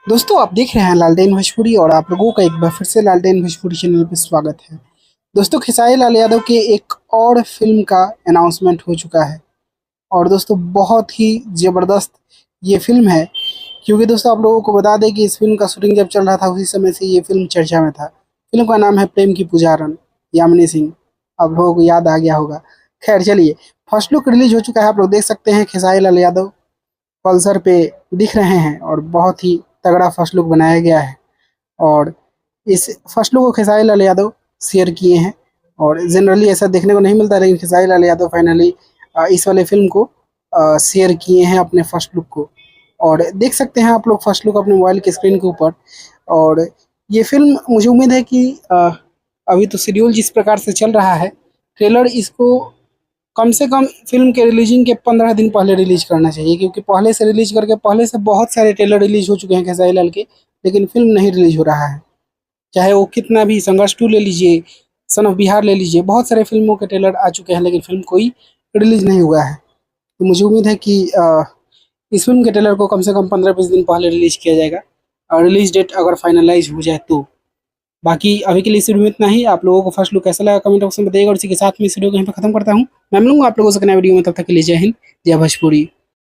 दोस्तों आप देख रहे हैं लालटेन भोजपुरी और आप लोगों का एक बार फिर से लालटेन भोजपुरी चैनल पर स्वागत है। दोस्तों खेसारी लाल यादव के एक और फिल्म का अनाउंसमेंट हो चुका है और दोस्तों बहुत ही ज़बरदस्त ये फिल्म है, क्योंकि दोस्तों आप लोगों को बता दें कि इस फिल्म का शूटिंग जब चल रहा था उसी समय से ये फिल्म चर्चा में था। फिल्म का नाम है प्रेम की पुजारन, यामिनी सिंह। आप लोगों को याद आ गया होगा। खैर चलिए, फर्स्ट लुक रिलीज हो चुका है। आप लोग देख सकते हैं खेसारी लाल यादव पल्सर पे दिख रहे हैं और बहुत ही तगड़ा फर्स्ट लुक बनाया गया है। और इस फर्स्ट लुक को खेसारी लाल यादव शेयर किए हैं और जनरली ऐसा देखने को नहीं मिलता, लेकिन खेसारी लाल यादव फाइनली इस वाले फिल्म को शेयर किए हैं अपने फर्स्ट लुक को। और देख सकते हैं आप लोग फर्स्ट लुक अपने मोबाइल के स्क्रीन के ऊपर। और ये फिल्म मुझे उम्मीद है कि अभी तो शेड्यूल जिस प्रकार से चल रहा है, ट्रेलर इसको कम से कम फिल्म के रिलीजिंग के 15 दिन पहले रिलीज करना चाहिए, क्योंकि पहले से रिलीज करके पहले से बहुत सारे ट्रेलर रिलीज हो चुके हैं खेसारी लाल के, लेकिन फिल्म नहीं रिलीज हो रहा है। चाहे वो कितना भी संघर्ष 2 ले लीजिए, सन ऑफ बिहार ले लीजिए, बहुत सारे फिल्मों के ट्रेलर आ चुके हैं, लेकिन फिल्म कोई रिलीज नहीं हुआ है। तो मुझे उम्मीद है कि इस फिल्म के ट्रेलर को कम से कम 15-20 दिन पहले रिलीज किया जाएगा और रिलीज डेट अगर फाइनलाइज हो जाए तो। बाकी अभी के लिए इस वीडियो में इतना ही। आप लोगों को फर्स्ट लुक कैसा लगा कमेंट बॉक्स में बताइएगा और इसी के साथ में इस वीडियो को यहीं पर खत्म करता हूँ। मैं मिलूंगा आप लोगों से नए वीडियो में, तब तक के लिए जय हिंद, जय भोजपुरी।